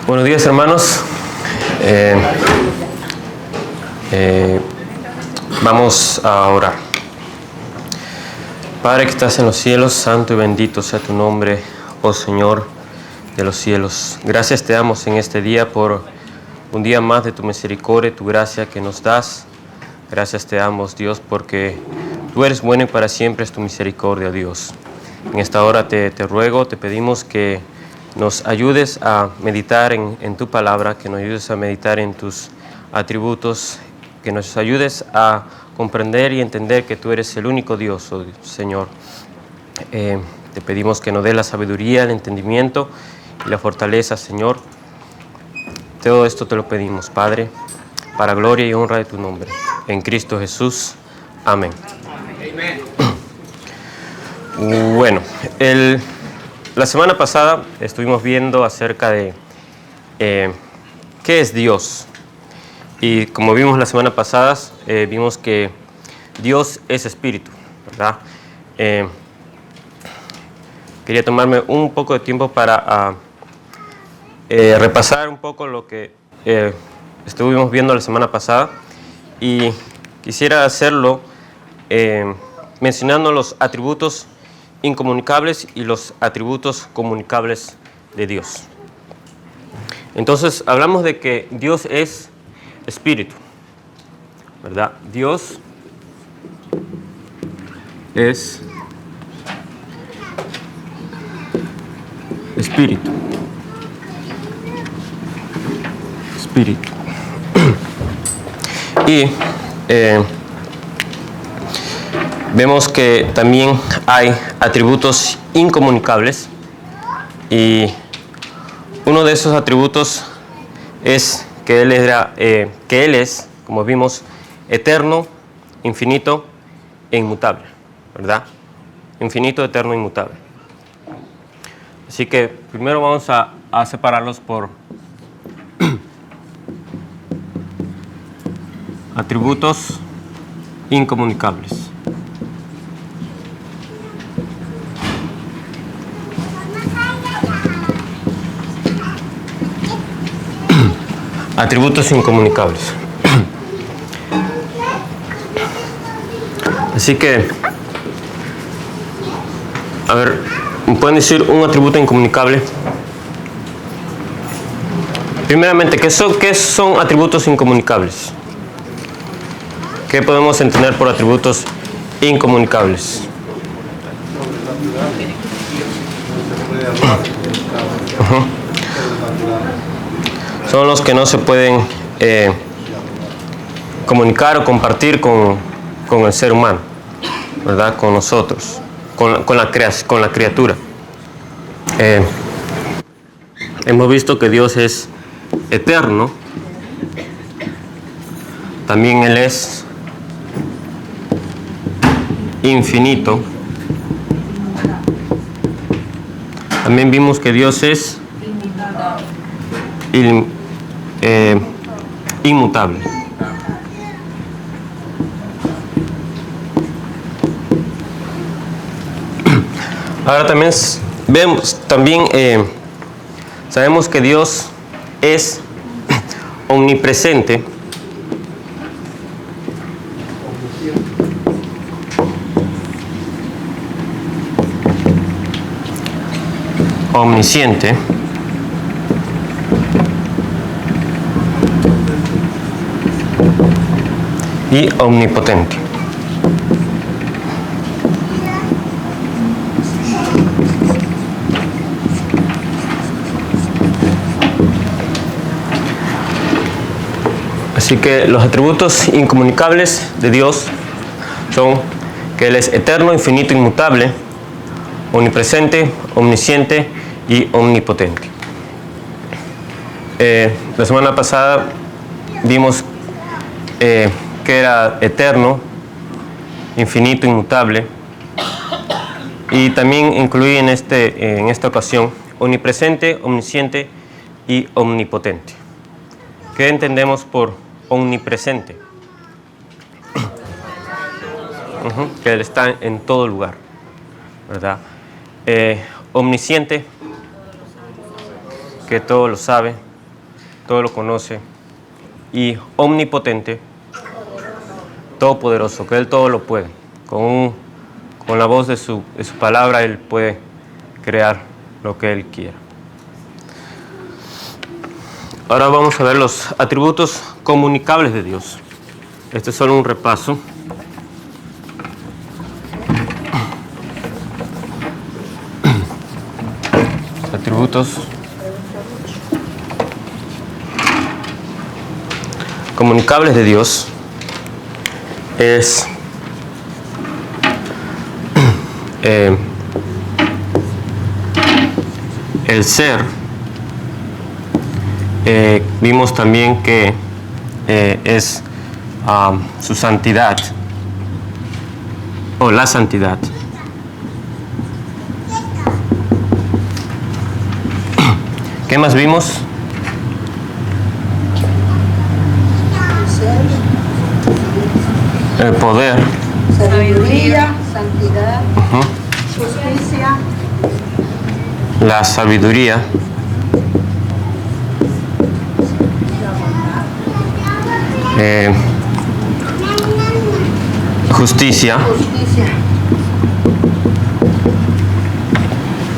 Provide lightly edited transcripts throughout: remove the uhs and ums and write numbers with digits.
Buenos días, hermanos. Vamos a orar. Padre que estás en los cielos, santo y bendito sea tu nombre, oh Señor de los cielos. Gracias te damos en este día por un día más de tu misericordia, tu gracia que nos das. Gracias te damos, Dios, porque tú eres bueno y para siempre es tu misericordia, Dios. En esta hora te ruego, te pedimos que nos ayudes a meditar en tu palabra, que nos ayudes a meditar en tus atributos, que nos ayudes a comprender y entender que tú eres el único Dios, oh Señor. Te pedimos que nos dé la sabiduría, el entendimiento y la fortaleza, Señor. Todo esto te lo pedimos, Padre, para gloria y honra de tu nombre. En Cristo Jesús. Amén. Bueno, la semana pasada estuvimos viendo acerca de qué es Dios. Y como vimos la semana pasada, vimos que Dios es espíritu, ¿verdad? Quería tomarme un poco de tiempo para repasar un poco lo que estuvimos viendo la semana pasada. Y quisiera hacerlo mencionando los atributos incomunicables y los atributos comunicables de Dios. Entonces, hablamos de que Dios es espíritu, ¿verdad? Dios es espíritu. Espíritu. Y vemos que también hay atributos incomunicables, y uno de esos atributos es que Él es, como vimos, eterno, infinito e inmutable, ¿verdad? Infinito, eterno e inmutable. Así que primero vamos a separarlos por atributos incomunicables. Atributos incomunicables. Así que, a ver, ¿me pueden decir un atributo incomunicable? Primeramente, ¿qué son atributos incomunicables? ¿Qué podemos entender por atributos incomunicables? Son los que no se pueden comunicar o compartir con el ser humano, ¿verdad? Con nosotros, con la criatura. Hemos visto que Dios es eterno. También Él es infinito. También vimos que Dios es inmutable. Ahora sabemos que Dios es omnipresente. Omnisciente y omnipotente. Así que los atributos incomunicables de Dios son que Él es eterno, infinito, inmutable, omnipresente, omnisciente y omnipotente. La semana pasada vimos que era eterno, infinito, inmutable, y también incluí en esta ocasión omnipresente, omnisciente y omnipotente. ¿Qué entendemos por omnipresente? Que Él está en todo lugar, ¿verdad? Omnisciente, que todo lo sabe, todo lo conoce, y omnipotente, todopoderoso, que Él todo lo puede. Con la voz de su palabra Él puede crear lo que Él quiera. Ahora vamos a ver los atributos comunicables de Dios. Este es solo un repaso. Atributos comunicables de Dios es el ser. Vimos también que es su santidad o la santidad. ¿Qué más vimos? El poder. Sabiduría, santidad, justicia. La sabiduría. Justicia. Justicia.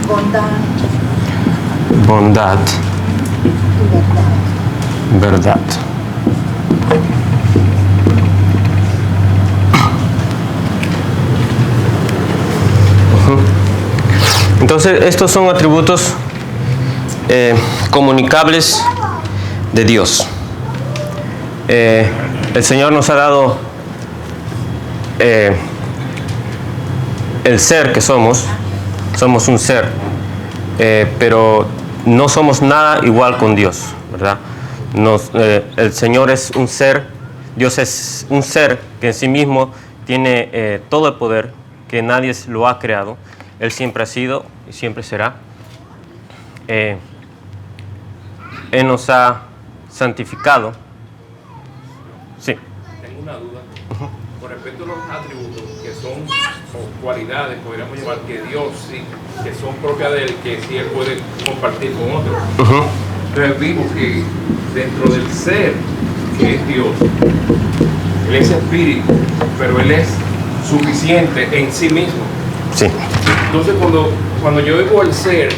Bondad. Bondad. Y verdad. Verdad. Entonces, estos son atributos comunicables de Dios. El Señor nos ha dado el ser que somos. Somos un ser, pero no somos nada igual con Dios, ¿verdad? El Señor es un ser, Dios es un ser que en sí mismo tiene todo el poder, que nadie lo ha creado. Él siempre ha sido y siempre será. Él nos ha santificado. Sí. Tengo una duda. Con respecto a los atributos que son, o cualidades, podríamos llamar, que Dios sí, que son propias de Él, que sí Él puede compartir con otros. Entonces vimos que dentro del ser, que es Dios, Él es espíritu, pero Él es suficiente en sí mismo. Sí. Entonces cuando yo digo el ser,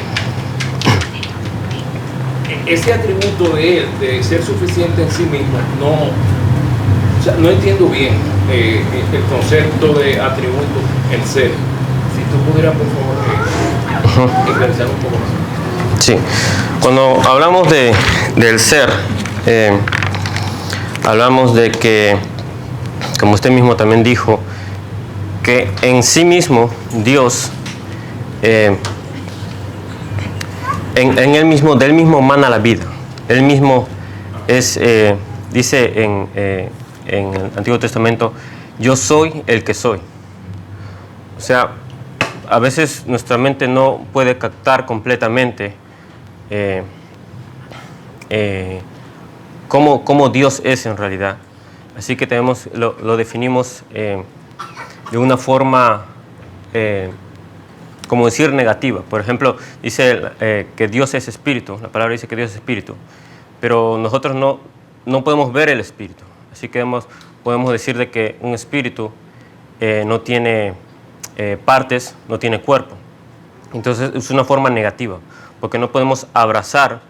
ese atributo de Él, de ser suficiente en sí mismo, no entiendo bien el concepto de atributo, el ser. Si tú pudieras, por favor, esclarecer un poco más. Sí. Cuando hablamos del ser, hablamos de que, como usted mismo también dijo, que en sí mismo Dios, en Él mismo, de Él mismo mana la vida. Él mismo es, dice en el Antiguo Testamento, yo soy el que soy. O sea, a veces nuestra mente no puede captar completamente cómo Dios es en realidad. Así que lo definimos de una forma, como decir, negativa. Por ejemplo, dice que Dios es espíritu. La palabra dice que Dios es espíritu. Pero nosotros no podemos ver el espíritu. Así que podemos decir de que un espíritu no tiene partes, no tiene cuerpo. Entonces es una forma negativa, porque no podemos abrazar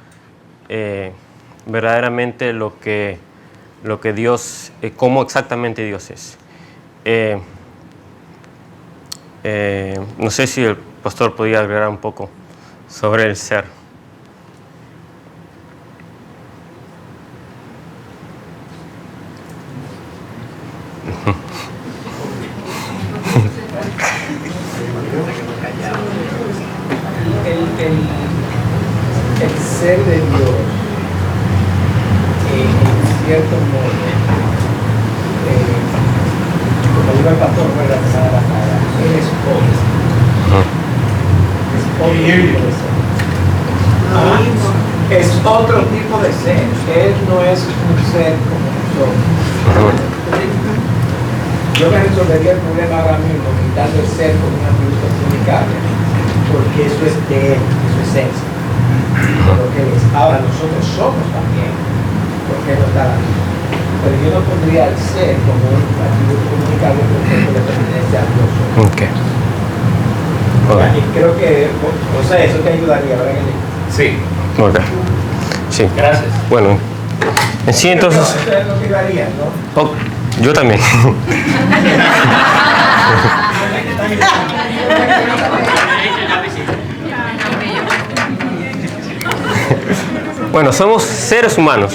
verdaderamente lo que Dios, cómo exactamente Dios es. No sé si el pastor podía agregar un poco sobre el ser. El ser de Dios, en cierto modo, como digo el pastor, Él es hoy. Es otro tipo de ser. Es otro tipo de ser. Él no es un ser como nosotros. Yo me resolvería el problema ahora mismo quitando el ser como una atributo comunicable, porque eso es de él, eso es esencia. Lo que es. Ahora nosotros somos también porque no está la misma. Pero yo no pondría el ser como un atributo comunicable porque le pertenece a Dios. Okay. Y creo que, o sea, eso te ayudaría, ¿verdad? Sí. Okay. Sí. Gracias. Bueno, en sí entonces... Eso es lo que yo haría, ¿no? Oh, yo también. Bueno, somos seres humanos.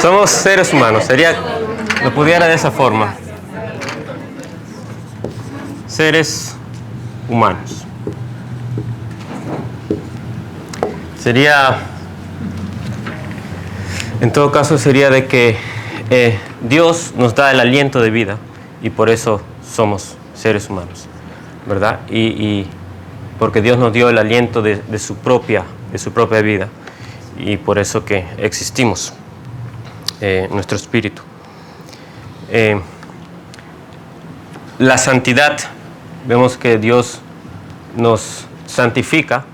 Somos seres humanos. Sería, lo pudiera de esa forma. Seres humanos. Sería, en todo caso, sería de que Dios nos da el aliento de vida y por eso somos seres humanos, ¿verdad? Y porque Dios nos dio el aliento de su propia vida y por eso que existimos, nuestro espíritu. La santidad, vemos que Dios nos santifica,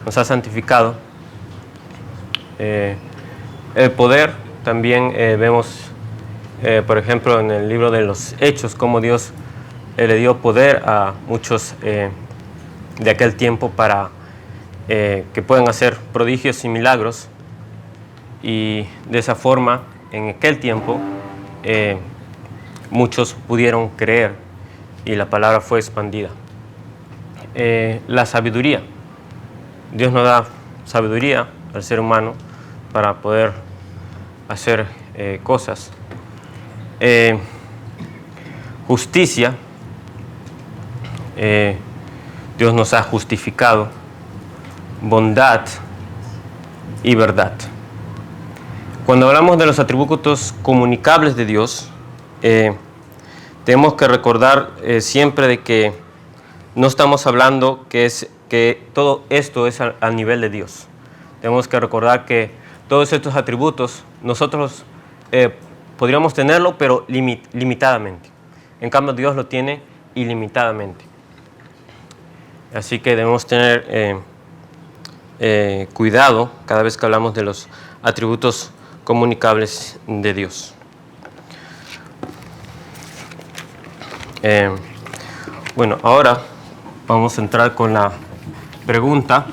nos ha santificado. El poder también vemos, por ejemplo, en el libro de los Hechos, cómo Dios le dio poder a muchos de aquel tiempo para que puedan hacer prodigios y milagros. Y de esa forma, en aquel tiempo, muchos pudieron creer y la palabra fue expandida. La sabiduría. Dios nos da sabiduría al ser humano para poder hacer cosas. Justicia. Dios nos ha justificado. Bondad y verdad. Cuando hablamos de los atributos comunicables de Dios, tenemos que recordar siempre de que no estamos hablando que todo esto es a nivel de Dios. Tenemos que recordar que todos estos atributos nosotros podríamos tenerlo, pero limitadamente. En cambio, Dios lo tiene ilimitadamente. Así que debemos tener cuidado cada vez que hablamos de los atributos comunicables de Dios. Bueno, ahora vamos a entrar con la pregunta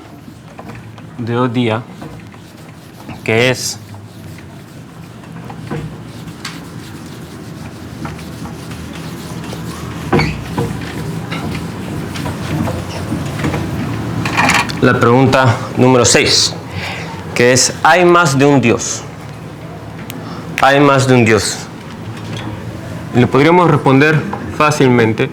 de hoy día, que es: la pregunta número 6, que es: ¿hay más de un Dios? ¿Hay más de un Dios? Y le podríamos responder fácilmente.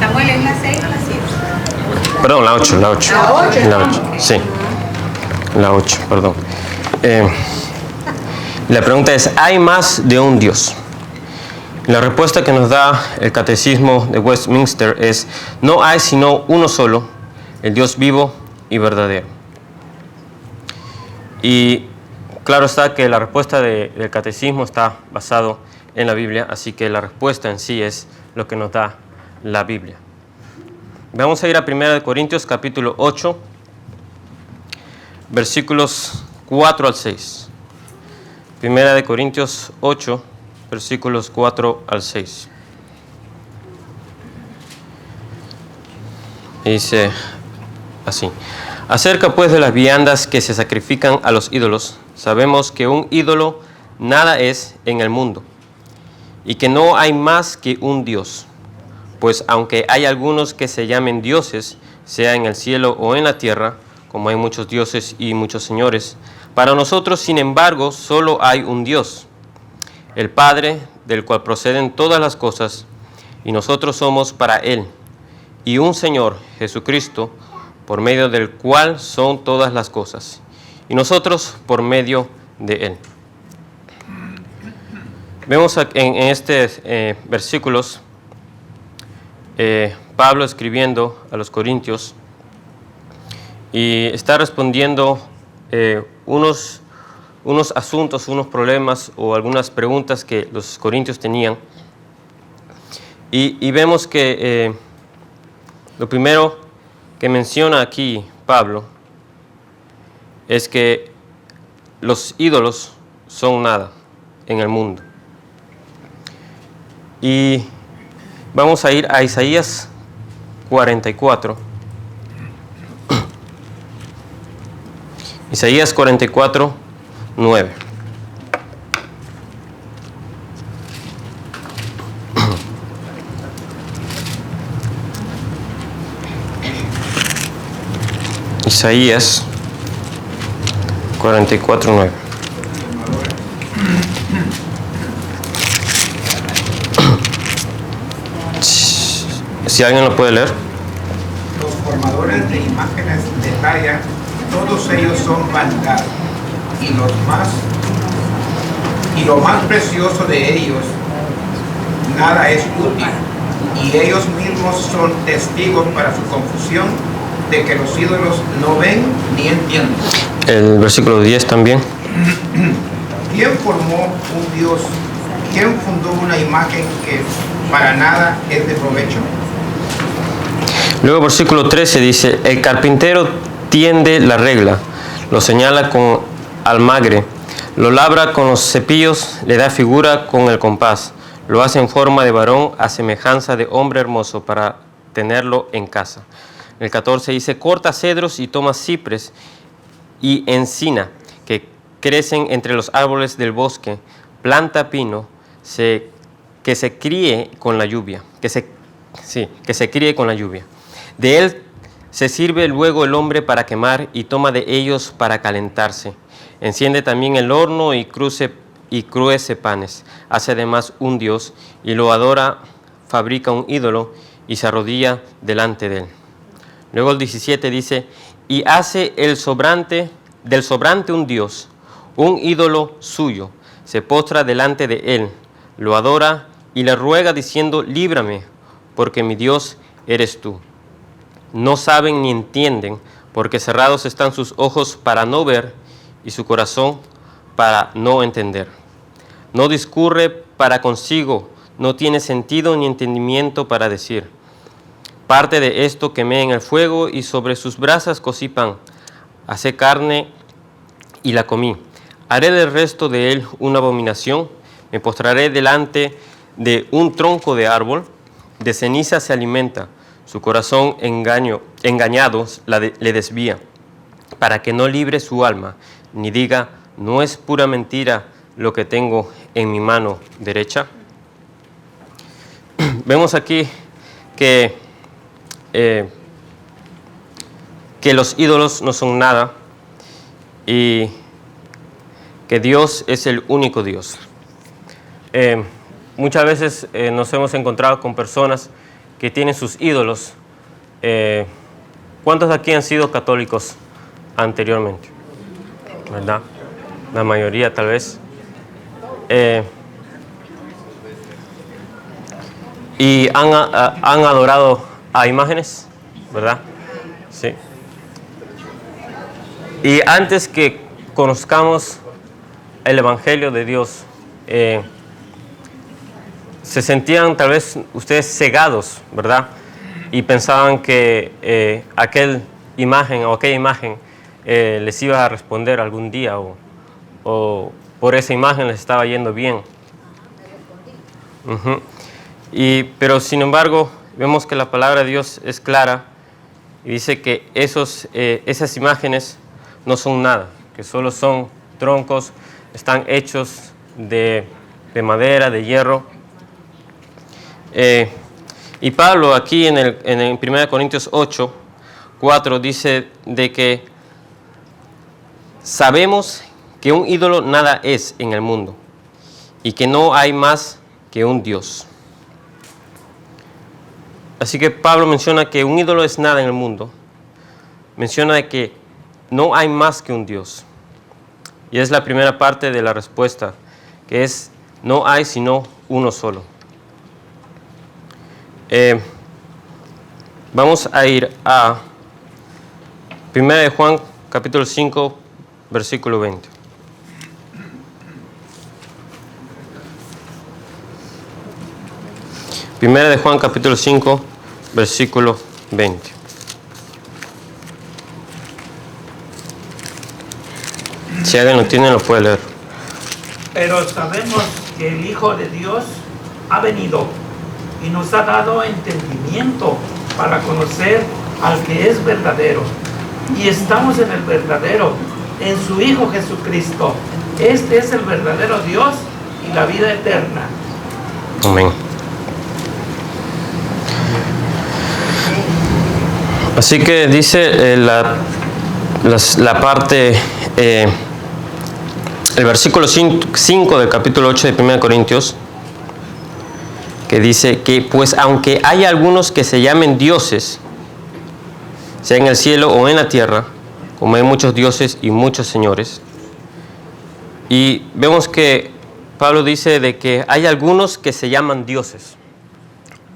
Samuel, ¿es la 6 o la 7? Perdón, la 8. La 8, sí. La 8, perdón. La pregunta es: ¿hay más de un Dios? La respuesta que nos da el Catecismo de Westminster es: no hay sino uno solo, el Dios vivo y verdadero. Y claro está que la respuesta del Catecismo está basado en la Biblia, así que la respuesta en sí es lo que nos da la Biblia. Vamos a ir a 1 Corintios capítulo 8, versículos 4 al 6. 1 Corintios 8, versículos 4 al 6. Dice así: acerca pues de las viandas que se sacrifican a los ídolos, sabemos que un ídolo nada es en el mundo, y que no hay más que un Dios. Pues aunque hay algunos que se llamen dioses, sea en el cielo o en la tierra, como hay muchos dioses y muchos señores, para nosotros, sin embargo, solo hay un Dios, el Padre, del cual proceden todas las cosas, y nosotros somos para Él, y un Señor, Jesucristo, por medio del cual son todas las cosas, y nosotros por medio de Él. Vemos en estos versículos Pablo escribiendo a los Corintios y está respondiendo unos unos asuntos, unos problemas o algunas preguntas que los corintios tenían. Y vemos que lo primero que menciona aquí Pablo es que los ídolos son nada en el mundo. Y vamos a ir a Isaías 44. Isaías 44, 9. Isaías 44, 9. Si alguien lo puede leer. Los formadores de imágenes de talla, todos ellos son vanidad, y lo más precioso de ellos, nada es útil, y ellos mismos son testigos para su confusión de que los ídolos no ven ni entienden. El versículo 10 también. ¿Quién formó un Dios? ¿Quién fundó una imagen que para nada es de provecho? Luego versículo 13 dice, el carpintero tiende la regla, lo señala con almagre, lo labra con los cepillos, le da figura con el compás, lo hace en forma de varón a semejanza de hombre hermoso para tenerlo en casa. El 14 dice, corta cedros y toma cipres y encina que crecen entre los árboles del bosque, planta pino que se críe con la lluvia, que se críe con la lluvia. De él se sirve luego el hombre para quemar y toma de ellos para calentarse. Enciende también el horno y cruece panes. Hace además un dios y lo adora, fabrica un ídolo y se arrodilla delante de él. Luego el 17 dice, y hace del sobrante un dios, un ídolo suyo. Se postra delante de él, lo adora y le ruega diciendo, líbrame, porque mi Dios eres tú. No saben ni entienden, porque cerrados están sus ojos para no ver y su corazón para no entender. No discurre para consigo, no tiene sentido ni entendimiento para decir. Parte de esto quemé en el fuego y sobre sus brasas cocí pan. Hacé carne y la comí. Haré del resto de él una abominación. Me postraré delante de un tronco de árbol. De ceniza se alimenta. Su corazón engañado le desvía, para que no libre su alma, ni diga, no es pura mentira lo que tengo en mi mano derecha. Vemos aquí que los ídolos no son nada y que Dios es el único Dios. Muchas veces nos hemos encontrado con personas que tienen sus ídolos. ¿Cuántos de aquí han sido católicos anteriormente? ¿Verdad? La mayoría tal vez. Y han adorado a imágenes, ¿verdad? Sí. Y antes que conozcamos el Evangelio de Dios, se sentían tal vez ustedes cegados, ¿verdad? Y pensaban que aquella imagen les iba a responder algún día o por esa imagen les estaba yendo bien. Pero sin embargo, vemos que la palabra de Dios es clara y dice que esas imágenes no son nada, que solo son troncos, están hechos de madera, de hierro. Y Pablo aquí en 1 Corintios 8, 4 dice de que sabemos que un ídolo nada es en el mundo y que no hay más que un Dios. Así que Pablo menciona que un ídolo es nada en el mundo, menciona de que no hay más que un Dios. Y es la primera parte de la respuesta, que es no hay sino uno solo. Vamos a ir a 1 de Juan, capítulo 5, versículo 20. Primera de Juan capítulo 5, versículo 20. Si alguien lo tiene, lo puede leer. Pero sabemos que el Hijo de Dios ha venido y nos ha dado entendimiento para conocer al que es verdadero. Y estamos en el verdadero, en su Hijo Jesucristo. Este es el verdadero Dios y la vida eterna. Amén. Así que dice la parte, el versículo 5 del capítulo 8 de 1 Corintios, que dice que pues aunque hay algunos que se llamen dioses, sea en el cielo o en la tierra, como hay muchos dioses y muchos señores, y vemos que Pablo dice de que hay algunos que se llaman dioses.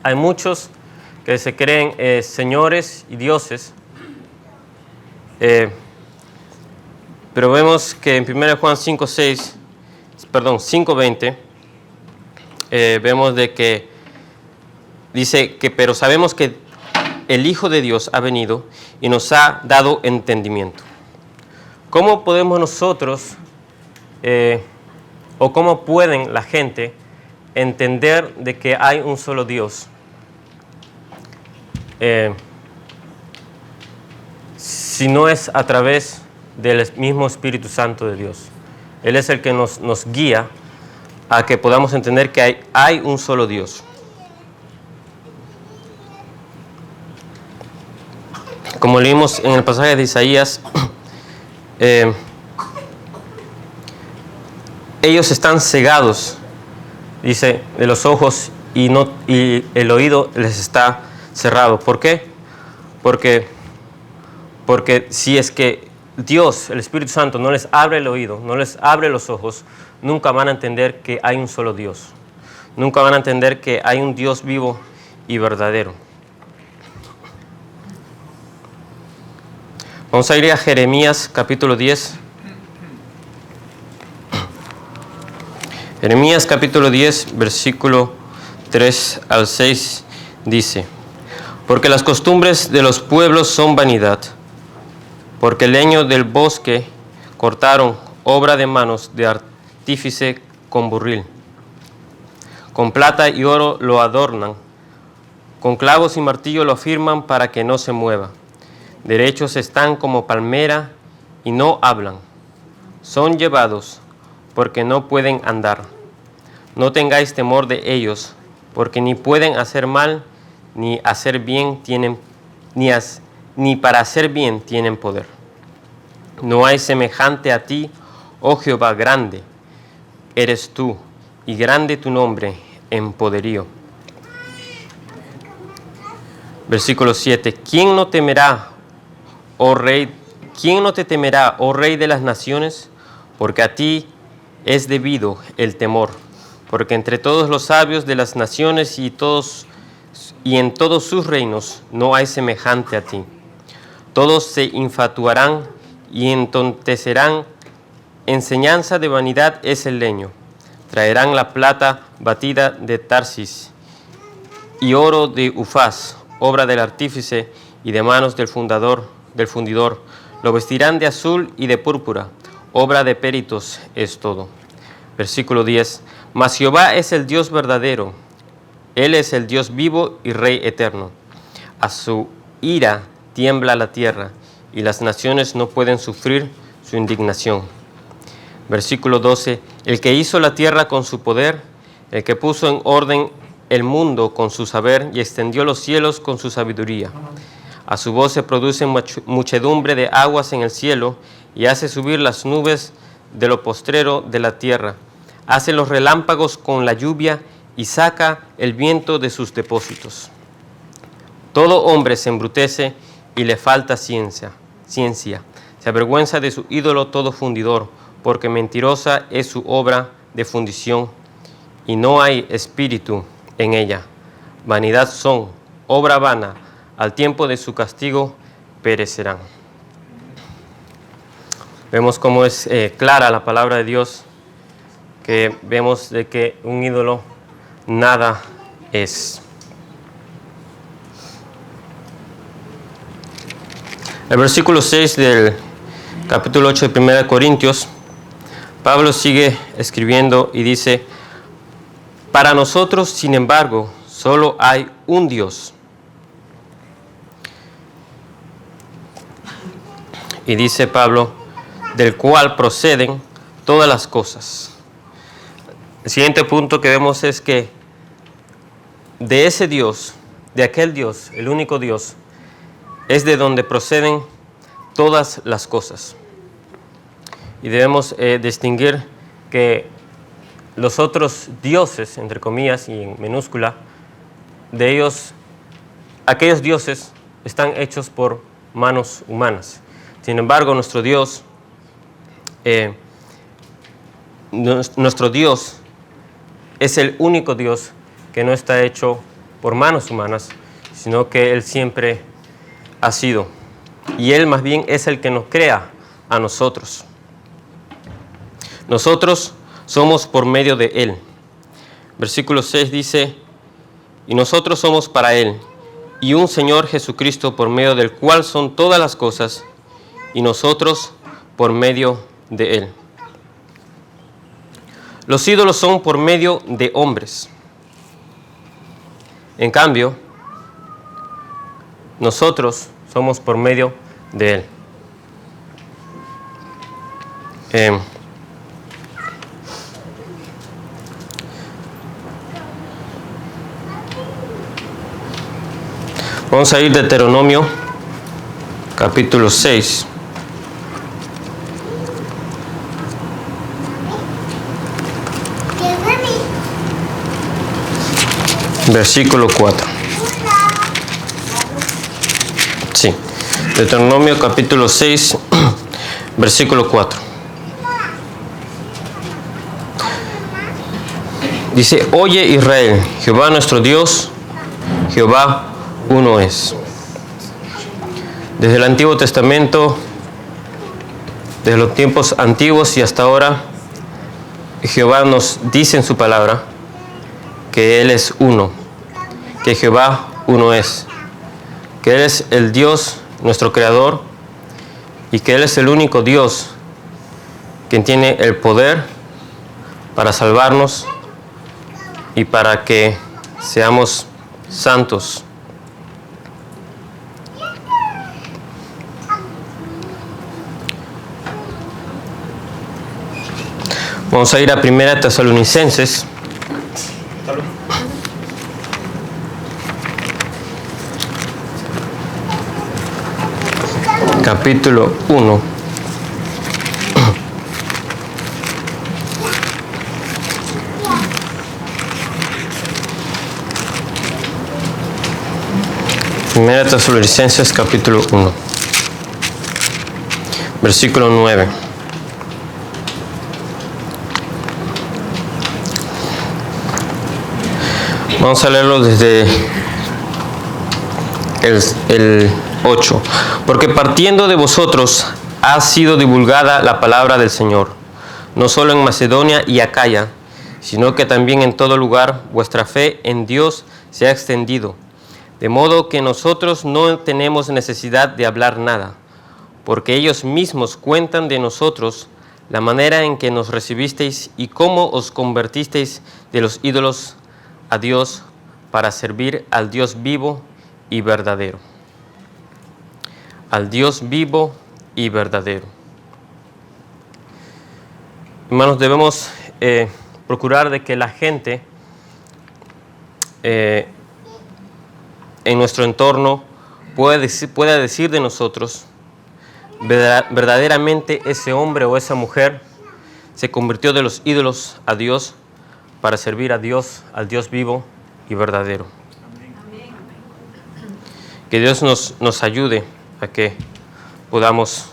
Hay muchos que se creen señores y dioses, pero vemos que en 1 Juan 5:20 vemos de que dice que pero sabemos que el Hijo de Dios ha venido y nos ha dado entendimiento. ¿Cómo podemos nosotros o cómo pueden la gente entender de que hay un solo Dios? Si no es a través del mismo Espíritu Santo de Dios. Él es el que nos guía a que podamos entender que hay un solo Dios. Como leímos en el pasaje de Isaías, ellos están cegados, dice, de los ojos y el oído les está cerrado. ¿Por qué? Porque si es que Dios, el Espíritu Santo, no les abre el oído, no les abre los ojos, nunca van a entender que hay un solo Dios. Nunca van a entender que hay un Dios vivo y verdadero. Vamos a ir a Jeremías capítulo 10. Jeremías capítulo 10, versículo 3 al 6 dice: porque las costumbres de los pueblos son vanidad, porque el leño del bosque cortaron, obra de manos de artífice con burril. Con plata y oro lo adornan, con clavos y martillo lo afirman para que no se mueva. Derechos están como palmera y no hablan. Son llevados porque no pueden andar. No tengáis temor de ellos, porque ni pueden hacer mal, ni hacer bien tienen, ni para hacer bien tienen poder. No hay semejante a ti, oh Jehová, grande eres tú, y grande tu nombre en poderío. Versículo 7. ¿Quién no temerá, oh Rey? ¿Quién no te temerá, oh Rey de las naciones? Porque a ti es debido el temor. Porque entre todos los sabios de las naciones y en todos sus reinos no hay semejante a ti. Todos se infatuarán y entontecerán. Enseñanza de vanidad es el leño. Traerán la plata batida de Tarsis y oro de Ufaz, obra del artífice y de manos del fundidor. Lo vestirán de azul y de púrpura, obra de peritos es todo. Versículo 10. Mas Jehová es el Dios verdadero. Él es el Dios vivo y Rey eterno. A su ira tiembla la tierra, y las naciones no pueden sufrir su indignación. Versículo 12. El que hizo la tierra con su poder, el que puso en orden el mundo con su saber y extendió los cielos con su sabiduría. A su voz se produce muchedumbre de aguas en el cielo y hace subir las nubes de lo postrero de la tierra. Hace los relámpagos con la lluvia y saca el viento de sus depósitos. Todo hombre se embrutece y le falta ciencia. Se avergüenza de su ídolo todo fundidor, porque mentirosa es su obra de fundición y no hay espíritu en ella. Vanidad son, obra vana, al tiempo de su castigo perecerán. Vemos cómo es clara la palabra de Dios, que vemos de que un ídolo nada es. El versículo 6 del capítulo 8 de 1 Corintios, Pablo sigue escribiendo y dice: para nosotros, sin embargo, solo hay un Dios. Y dice Pablo, del cual proceden todas las cosas. El siguiente punto que vemos es que de ese Dios, de aquel Dios, el único Dios, es de donde proceden todas las cosas. Y debemos distinguir que los otros dioses, entre comillas y en minúscula, de ellos, aquellos dioses están hechos por manos humanas. Sin embargo, nuestro Dios es el único Dios que no está hecho por manos humanas, sino que Él siempre ha sido. Y Él más bien es el que nos crea a nosotros. Nosotros somos por medio de Él. Versículo 6 dice: y nosotros somos para Él, y un Señor Jesucristo por medio del cual son todas las cosas, y nosotros por medio de Él. Los ídolos son por medio de hombres. En cambio, nosotros somos por medio de Él. Vamos a ir de Deuteronomio, capítulo 6. Versículo 4. Sí, Deuteronomio capítulo 6, versículo 4. Dice: oye Israel, Jehová nuestro Dios, Jehová uno es. Desde el Antiguo Testamento, desde los tiempos antiguos y hasta ahora, Jehová nos dice en su palabra que Él es uno, que Jehová uno es, que Él es el Dios, nuestro Creador, y que Él es el único Dios quien tiene el poder para salvarnos y para que seamos santos. Vamos a ir a 1 Tesalonicenses. Capítulo 1. Primera Tesalonicenses capítulo 1. Versículo 9. Vamos a leerlo desde el 8. Porque partiendo de vosotros ha sido divulgada la palabra del Señor, no solo en Macedonia y Acaya, sino que también en todo lugar vuestra fe en Dios se ha extendido, de modo que nosotros no tenemos necesidad de hablar nada, porque ellos mismos cuentan de nosotros la manera en que nos recibisteis y cómo os convertisteis de los ídolos a Dios para servir al Dios vivo y verdadero. Al Dios vivo y verdadero. Hermanos, debemos procurar de que la gente en nuestro entorno pueda decir de nosotros: verdaderamente ese hombre o esa mujer se convirtió de los ídolos a Dios para servir a Dios, al Dios vivo y verdadero. Que Dios nos ayude a que podamos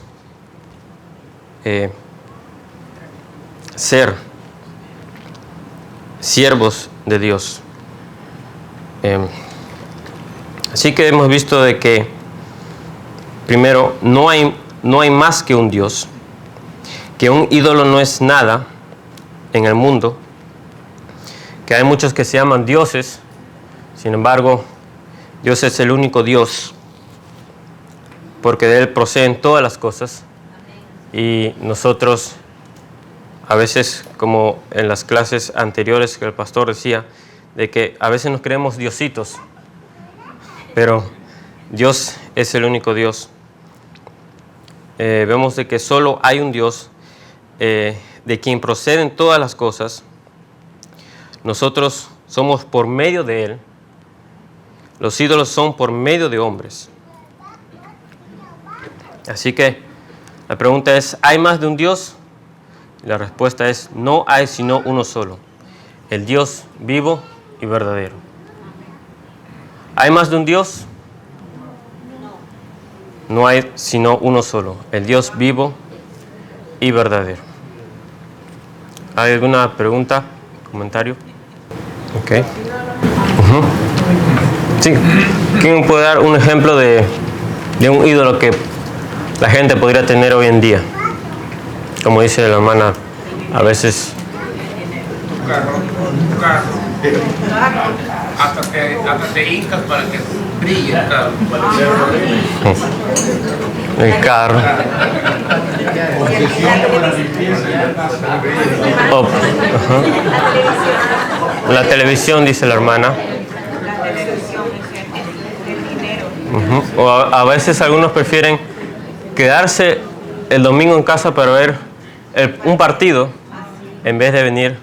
ser siervos de Dios. Así que hemos visto de que primero no hay más que un Dios, que un ídolo no es nada en el mundo, que hay muchos que se llaman dioses. Sin embargo, Dios es el único Dios. porque de Él proceden todas las cosas. Y nosotros, a veces, como en las clases anteriores que el pastor decía, de que a veces nos creemos diositos, pero Dios es el único Dios. Vemos de que solo hay un Dios, de quien proceden todas las cosas. Nosotros somos por medio de Él. Los ídolos son por medio de hombres. Así que la pregunta es, ¿hay más de un Dios? La respuesta es, no hay sino uno solo, el Dios vivo y verdadero. ¿Hay más de un Dios? No hay sino uno solo, el Dios vivo y verdadero. ¿Hay alguna pregunta, comentario? Ok. Sí. ¿Quién puede dar un ejemplo de un ídolo que la gente podría tener hoy en día? Como dice la hermana, a veces... Un carro. Hasta te hincas para que brille el carro. El carro. Oh, la televisión, dice la hermana. O a veces algunos prefieren quedarse el domingo en casa para ver un partido en vez de venir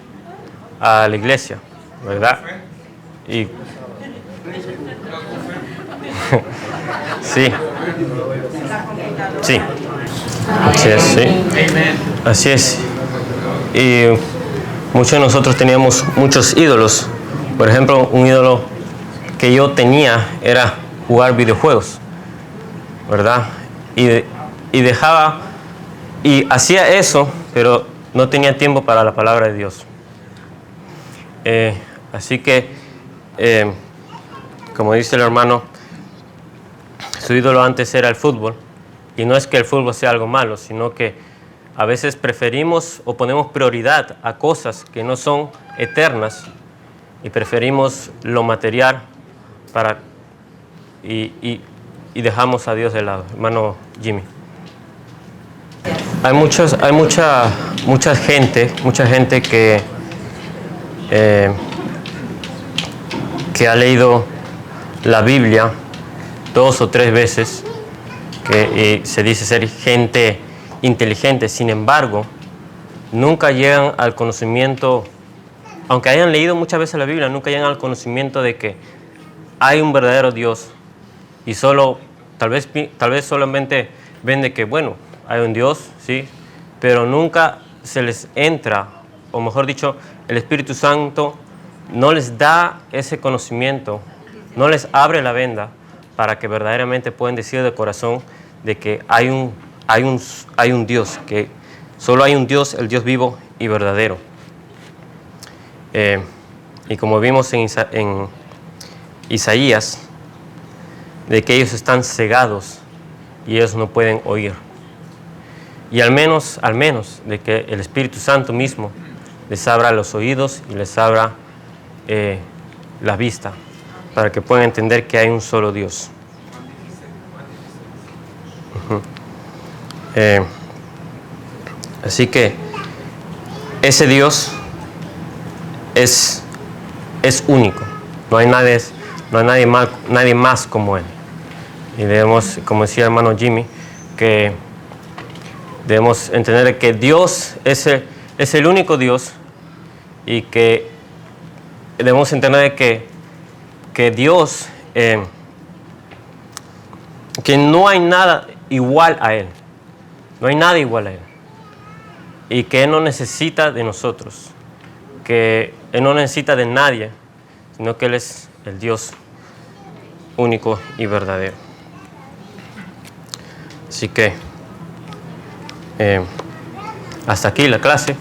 a la iglesia, ¿verdad? Y sí, sí, así es, sí, así es. Y muchos de nosotros teníamos muchos ídolos. Por ejemplo, un ídolo que yo tenía era jugar videojuegos, ¿verdad? Y dejaba, y hacía eso, pero no tenía tiempo para la palabra de Dios. Así que, como dice el hermano, su ídolo antes era el fútbol. Y no es que el fútbol sea algo malo, sino que a veces preferimos o ponemos prioridad a cosas que no son eternas y preferimos lo material y dejamos a Dios de lado. Hermano Jimmy. Hay mucha gente que ha leído la Biblia 2 o 3 veces, que se dice ser gente inteligente. Sin embargo, nunca llegan al conocimiento, aunque hayan leído muchas veces la Biblia, nunca llegan al conocimiento de que hay un verdadero Dios. Y tal vez solamente ven de que, bueno, hay un Dios, sí, pero nunca se les entra, o mejor dicho, el Espíritu Santo no les da ese conocimiento, no les abre la venda para que verdaderamente puedan decir de corazón de que hay un Dios, que solo hay un Dios, el Dios vivo y verdadero. Y como vimos en Isaías, de que ellos están cegados y ellos no pueden oír. Y al menos de que el Espíritu Santo mismo les abra los oídos y les abra la vista, para que puedan entender que hay un solo Dios. Así que ese Dios es único. No hay nadie más como Él. Y debemos, como decía el hermano Jimmy, que debemos entender que Dios es el único Dios, y que debemos entender que Dios, que no hay nada igual a Él. No hay nada igual a Él. Y que Él no necesita de nosotros. Que Él no necesita de nadie, sino que Él es el Dios único y verdadero. Así que hasta aquí la clase.